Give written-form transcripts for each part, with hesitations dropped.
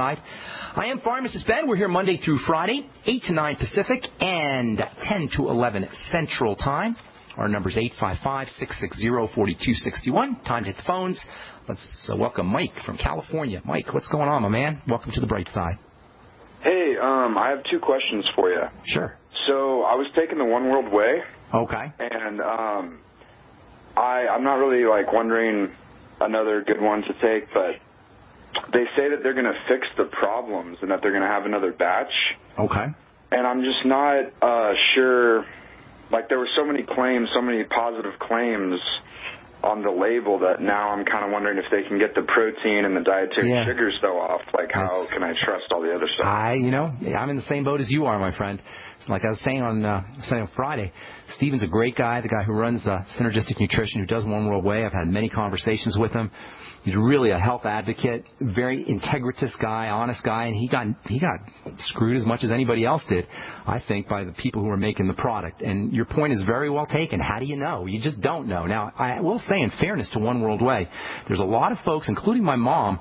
I am Pharmacist Ben. We're here Monday through Friday, 8 to 9 Pacific and 10 to 11 Central Time. Our number is 855-660-4261. Time to hit the phones. Let's welcome Mike from California. Mike, what's going on, my man? Welcome to the Brightside. Hey, I have two questions for you. Sure. So I was taking the One World Way. Okay. And I'm not really, wondering another good one to take, but they say that they're going to fix the problems and that they're going to have another batch. Okay. And I'm just not sure. There were so many claims, so many positive claims on the label that now I'm kind of wondering if they can get the protein and the dietary sugars though off. How can I trust all the other stuff? I'm in the same boat as you are, my friend. Like I was saying on Friday, Steven's a great guy, the guy who runs Synergistic Nutrition, who does One World Way. I've had many conversations with him. He's really a health advocate, very integritous guy, honest guy, and he got screwed as much as anybody else did, I think, by the people who are making the product. And your point is very well taken. How do you know? You just don't know. Now, I will say, in fairness to One World Way, there's a lot of folks, including my mom,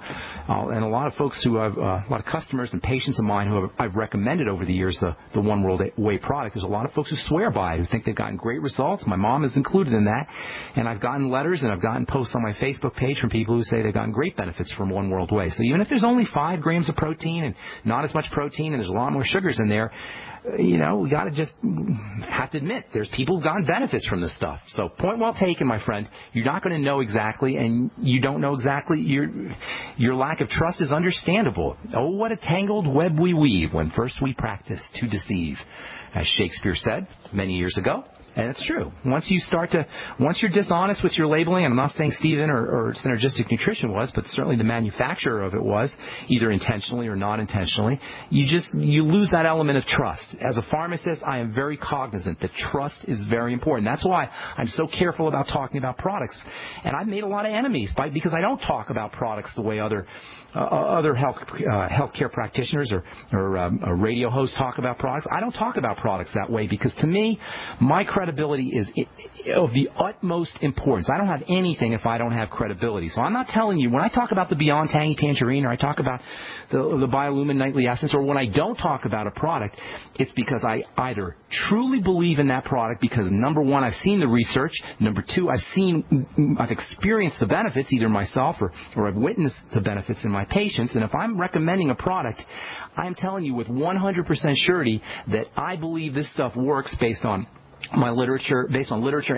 and a lot of folks who have a lot of customers and patients of mine who I've recommended over the years the One World Way product. There's a lot of folks who swear by it, who think they've gotten great results. My mom is included in that. And I've gotten letters and I've gotten posts on my Facebook page from people who say they've gotten great benefits from One World Way. So even if there's only 5 grams of protein and not as much protein and there's a lot more sugars in there, we got to just have to admit there's people who've gotten benefits from this stuff. So point well taken, my friend. You're not going to know exactly, and you don't know exactly. Your lack of trust is understandable. Oh, what a tangled web we weave when first we practice to deceive, as Shakespeare said many years ago. And it's true. Once you're dishonest with your labeling, and I'm not saying Steven or Synergistic Nutrition was, but certainly the manufacturer of it was, either intentionally or not intentionally, you lose that element of trust. As a pharmacist, I am very cognizant that trust is very important. That's why I'm so careful about talking about products. And I've made a lot of enemies because I don't talk about products the way other healthcare practitioners or radio hosts talk about products. I don't talk about products that way because, to me, my credibility is of the utmost importance. I don't have anything if I don't have credibility. So I'm not telling you, when I talk about the Beyond Tangy Tangerine or I talk about the Biolumin Nightly Essence, or when I don't talk about a product, it's because I either truly believe in that product because, number one, I've seen the research, number two, I've experienced the benefits either myself or I've witnessed the benefits in my patients. And if I'm recommending a product, I'm telling you with 100% surety that I believe this stuff works based on literature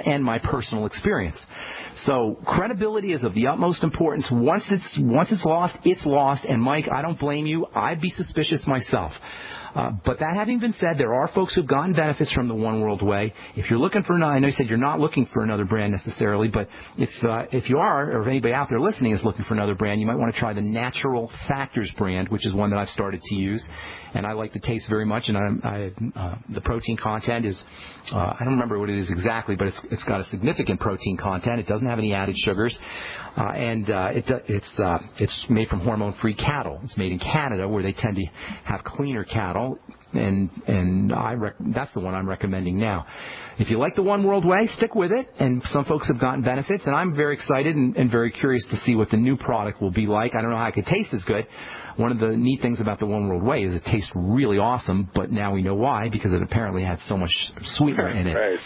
and my personal experience. So credibility is of the utmost importance. Once it's lost, it's lost. And Mike, I don't blame you. I'd be suspicious myself. But that having been said, there are folks who've gotten benefits from the One World Way. If you're looking for I know you said you're not looking for another brand necessarily, but if you are, or if anybody out there listening is looking for another brand, you might want to try the Natural Factors brand, which is one that I've started to use, and I like the taste very much. And the protein content is I don't remember what it is exactly, but it's got a significant protein content. It doesn't have any added sugars, and it's made from hormone-free cattle. It's made in Canada, where they tend to have cleaner cattle. And that's the one I'm recommending now. If you like the One World Way, stick with it. And some folks have gotten benefits, and I'm very excited and very curious to see what the new product will be like. I don't know how it could taste as good. One of the neat things about the One World Way is it tastes really awesome, but now we know why, because it apparently had so much sweetener in it. Right.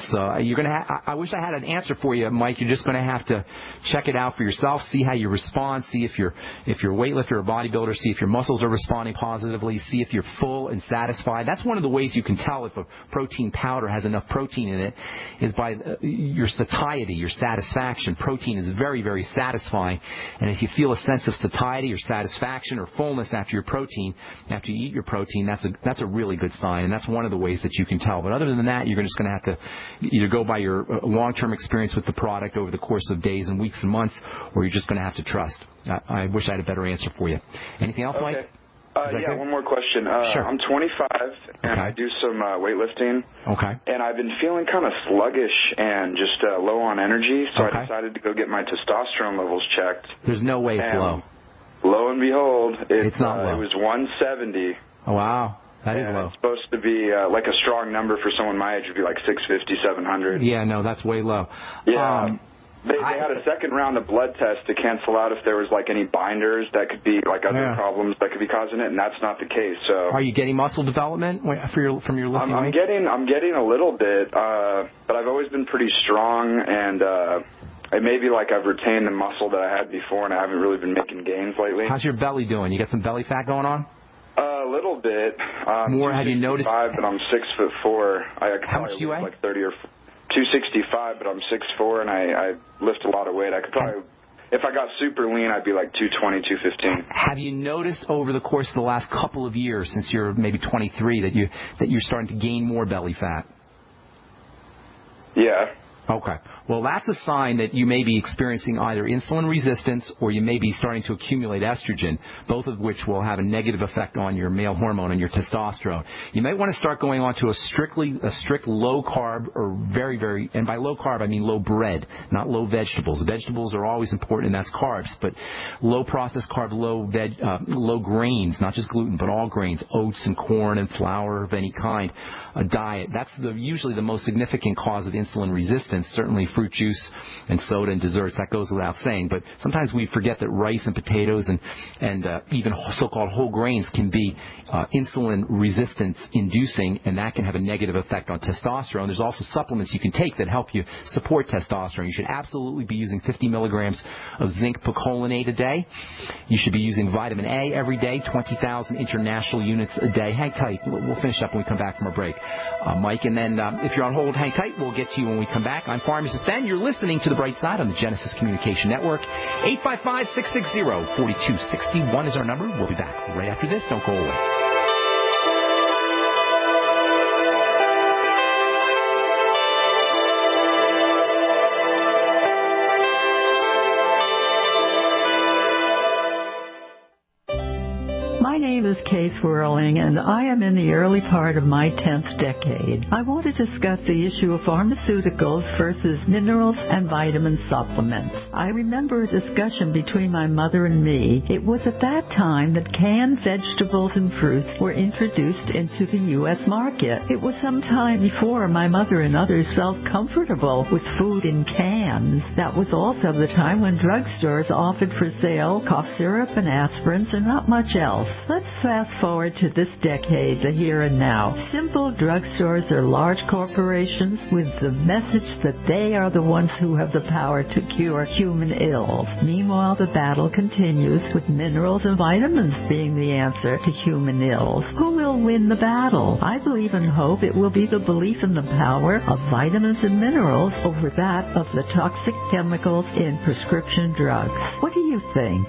So you're going to I wish I had an answer for you, Mike. You're just going to have to check it out for yourself, see how you respond, see if you're a weightlifter or bodybuilder, see if your muscles are responding positively, see if you're full and satisfied. That's one of the ways you can tell if a protein powder has enough protein in it, is by your satiety, your satisfaction. Protein is very, very satisfying, and if you feel a sense of satiety or satisfaction or fullness after you eat your protein, that's a really good sign, and that's one of the ways that you can tell. But other than that, you're just going to have to either go by your long-term experience with the product over the course of days and weeks and months, or you're just going to have to trust. I wish I had a better answer for you. Anything else, Mike? Yeah, one more question. Sure. I'm 25, and I do some weightlifting. Okay. And I've been feeling kind of sluggish and just low on energy, so I decided to go get my testosterone levels checked. There's no way it's low. Lo and behold, it's not low. It was 170. Oh, wow. That is low. It's supposed to be like a strong number for someone my age would be like 650, 700. Yeah, no, that's way low. Yeah. They had a second round of blood tests to cancel out if there was like any binders that could be like other problems that could be causing it, and that's not the case. So, are you getting muscle development from your lifting weight? I'm getting a little bit, but I've always been pretty strong, and it may be like I've retained the muscle that I had before, and I haven't really been making gains lately. How's your belly doing? You got some belly fat going on? A little bit. More? Have you noticed? But I'm 6'4". How much do you weigh? Like 30 or 265, but I'm 6'4", and I lift a lot of weight. I could probably, if I got super lean, I'd be like 220, 215. Have you noticed over the course of the last couple of years, since you're maybe 23, that you're starting to gain more belly fat? Yeah. Okay. Well, that's a sign that you may be experiencing either insulin resistance or you may be starting to accumulate estrogen, both of which will have a negative effect on your male hormone and your testosterone. You might want to start going on to a strict low carb or very, very, and by low carb I mean low bread, not low vegetables. Vegetables are always important, and that's carbs, but low processed carb, low grains, not just gluten, but all grains, oats and corn and flour of any kind, a diet. That's usually the most significant cause of insulin resistance, certainly fruit juice and soda and desserts, that goes without saying. But sometimes we forget that rice and potatoes and even so-called whole grains can be insulin resistance inducing, and that can have a negative effect on testosterone. There's also supplements you can take that help you support testosterone. You should absolutely be using 50 milligrams of zinc picolinate a day. You should be using vitamin A every day, 20,000 international units a day. Hang tight. We'll finish up when we come back from our break, Mike. And then if you're on hold, hang tight. We'll get to you when we come back. I'm Pharmacist Ben. You're listening to the Brightside on the Genesis Communication Network. 855-660-4261 is our number. We'll be back right after this. Don't go away. My name is Kay Swirling, and I am in the early part of my 10th decade. I want to discuss the issue of pharmaceuticals versus minerals and vitamin supplements. I remember a discussion between my mother and me. It was at that time that canned vegetables and fruits were introduced into the U.S. market. It was some time before my mother and others felt comfortable with food in cans. That was also the time when drugstores offered for sale cough syrup and aspirins and not much else. Let's fast forward to this decade, the here and now. Simple drugstores are large corporations with the message that they are the ones who have the power to cure human ills. Meanwhile, the battle continues with minerals and vitamins being the answer to human ills. Who will win the battle? I believe and hope it will be the belief in the power of vitamins and minerals over that of the toxic chemicals in prescription drugs. What do you think?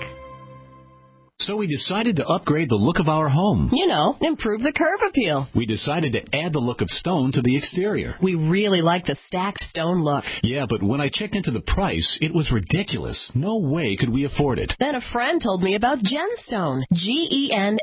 So we decided to upgrade the look of our home. You know, improve the curb appeal. We decided to add the look of stone to the exterior. We really like the stacked stone look. Yeah, but when I checked into the price, it was ridiculous. No way could we afford it. Then a friend told me about Genstone. Genstone.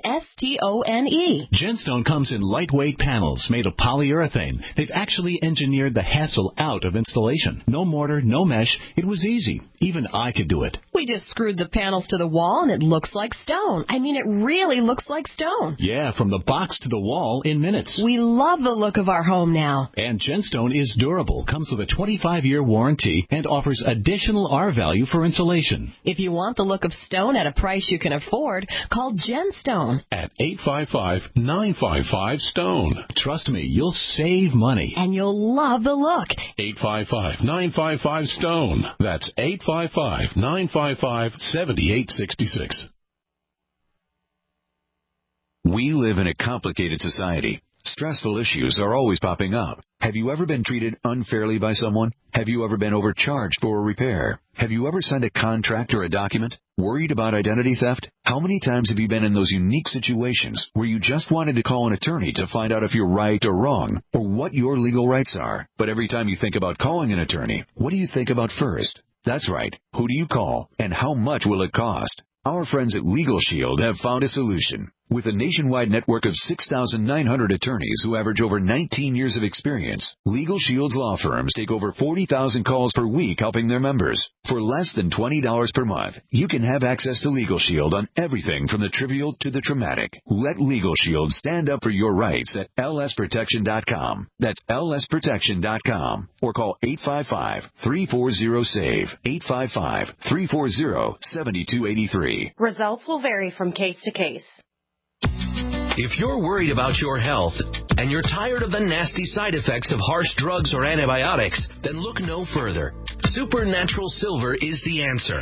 Genstone comes in lightweight panels made of polyurethane. They've actually engineered the hassle out of installation. No mortar, no mesh. It was easy. Even I could do it. We just screwed the panels to the wall and it looks like stone. I mean, it really looks like stone. Yeah, from the box to the wall in minutes. We love the look of our home now. And Genstone is durable, comes with a 25-year warranty, and offers additional R-value for insulation. If you want the look of stone at a price you can afford, call Genstone at 855-955-STONE. Trust me, you'll save money. And you'll love the look. 855-955-STONE. That's 855-955-7866. We live in a complicated society. Stressful issues are always popping up. Have you ever been treated unfairly by someone? Have you ever been overcharged for a repair? Have you ever signed a contract or a document? Worried about identity theft? How many times have you been in those unique situations where you just wanted to call an attorney to find out if you're right or wrong, or what your legal rights are? But every time you think about calling an attorney, what do you think about first? That's right. Who do you call, and how much will it cost? Our friends at Legal Shield have found a solution. With a nationwide network of 6,900 attorneys who average over 19 years of experience, Legal Shield's law firms take over 40,000 calls per week helping their members. For less than $20 per month, you can have access to Legal Shield on everything from the trivial to the traumatic. Let Legal Shield stand up for your rights at lsprotection.com. That's lsprotection.com. Or call 855-340-SAVE, 855-340-7283. Results will vary from case to case. If you're worried about your health and you're tired of the nasty side effects of harsh drugs or antibiotics, then look no further. Supernatural Silver is the answer.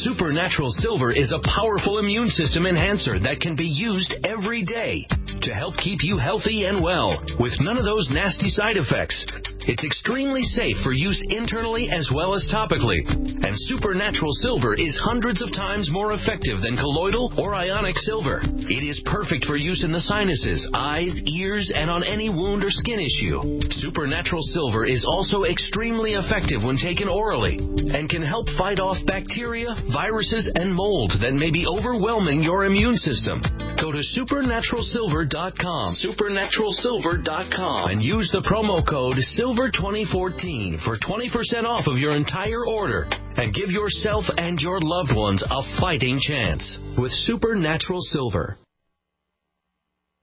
Supernatural Silver is a powerful immune system enhancer that can be used every day to help keep you healthy and well with none of those nasty side effects. It's extremely safe for use internally as well as topically. And Supernatural Silver is hundreds of times more effective than colloidal or ionic silver. It is perfect for use in the sinuses, eyes, ears, and on any wound or skin issue. Supernatural Silver is also extremely effective when taken orally and can help fight off bacteria, viruses, and mold that may be overwhelming your immune system. Go to supernaturalsilver.com, supernaturalsilver.com, and use the promo code SILVER2014 for 20% off of your entire order and give yourself and your loved ones a fighting chance with Supernatural Silver.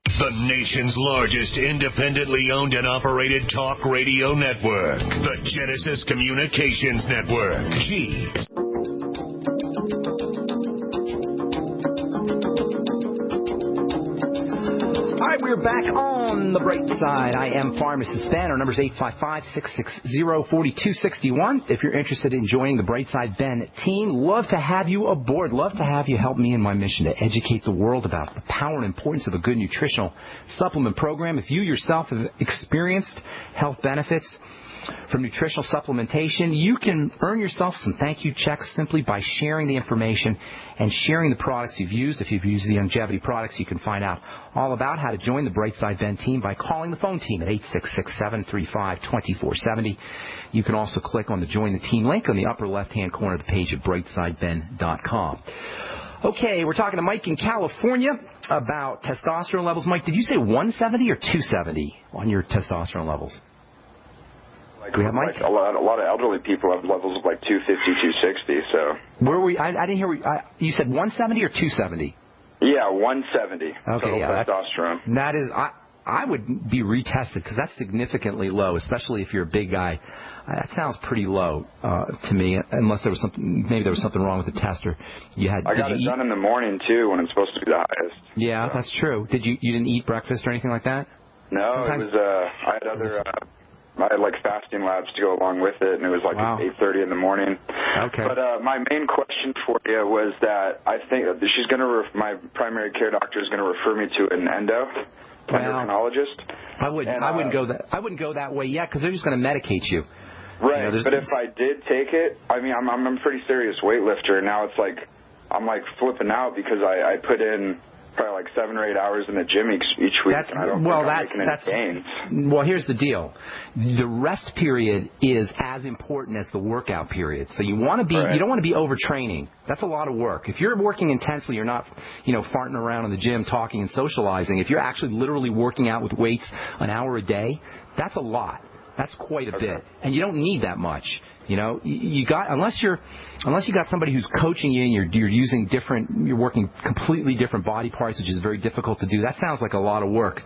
The nation's largest independently owned and operated talk radio network. The Genesis Communications Network. G. All right, we're back on the bright side. I am Pharmacist Ben. Our number is 855-660-4261. If you're interested in joining the Brightside Ben team, love to have you aboard. Love to have you help me in my mission to educate the world about the power and importance of a good nutritional supplement program. If you yourself have experienced health benefits from nutritional supplementation, you can earn yourself some thank you checks simply by sharing the information and sharing the products you've used. If you've used the longevity products, you can find out all about how to join the Brightside Ben team by calling the phone team at 866-735-2470. You can also click on the Join the Team link on the upper left-hand corner of the page at brightsideben.com. Okay, we're talking to Mike in California about testosterone levels. Mike, did you say 170 or 270 on your testosterone levels? Do we have Mike? Like a lot of elderly people have levels of like 250, 260. So where were we? I didn't hear. You said 170 or 270? Yeah, 170. Okay, yeah, testosterone. That is. I would be retested because that's significantly low, especially if you're a big guy. That sounds pretty low to me, unless there was something. Maybe there was something wrong with the tester. I got it done in the morning too, when it's supposed to be the highest. Yeah, so. That's true. You didn't eat breakfast or anything like that? No, sometimes, it was. I had other. I had like fasting labs to go along with it, and it was like 8:30 in the morning. Okay. But my main question for you was that I think she's going to. My primary care doctor is going to refer me to an endocrinologist. I wouldn't go that way yet because they're just going to medicate you. Right. But if I did take it, I mean, I'm a pretty serious weightlifter, and now it's like I'm like flipping out because I put in probably like 7 or 8 hours in the gym each week, and I don't think I'm making any gains. Well, here's the deal. The rest period is as important as the workout period. So you want to be, you don't want to be overtraining. That's a lot of work. If you're working intensely, you're not, farting around in the gym, talking and socializing. If you're actually literally working out with weights an hour a day, that's a lot. That's quite a bit. And you don't need that much. Unless you got somebody who's coaching you and you're working completely different body parts, which is very difficult to do. That sounds like a lot of work,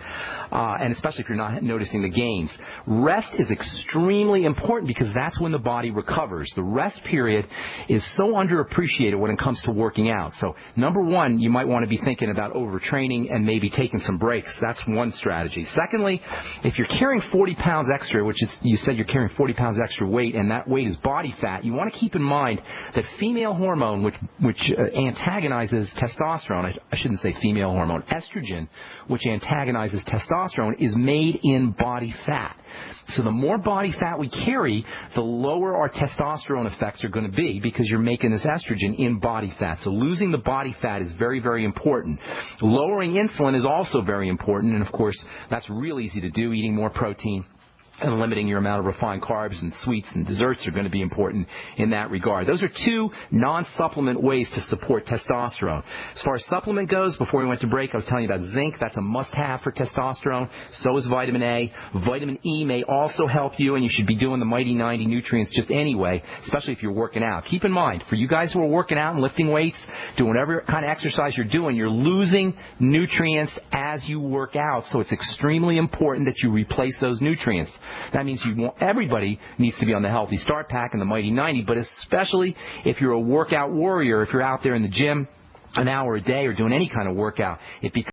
and especially if you're not noticing the gains. Rest is extremely important because that's when the body recovers. The rest period is so underappreciated when it comes to working out. So, number one, you might want to be thinking about overtraining and maybe taking some breaks. That's one strategy. Secondly, if you're carrying 40 pounds extra, you said you're carrying 40 pounds extra weight, and that weight is body fat, you want to keep in mind that female hormone, which antagonizes testosterone, I shouldn't say female hormone, estrogen, which antagonizes testosterone, is made in body fat. So the more body fat we carry, the lower our testosterone effects are going to be because you're making this estrogen in body fat. So losing the body fat is very, very important. Lowering insulin is also very important, and of course, that's real easy to do, eating more protein, And limiting your amount of refined carbs and sweets and desserts are going to be important in that regard. Those are two non-supplement ways to support testosterone. As far as supplement goes, before we went to break, I was telling you about zinc. That's a must-have for testosterone. So is vitamin A. Vitamin E may also help you, and you should be doing the Mighty 90 nutrients just anyway, especially if you're working out. Keep in mind, for you guys who are working out and lifting weights, doing whatever kind of exercise you're doing, you're losing nutrients as you work out, so it's extremely important that you replace those nutrients. That means everybody needs to be on the Healthy Start Pack and the Mighty 90, but especially if you're a workout warrior, if you're out there in the gym an hour a day or doing any kind of workout, it becomes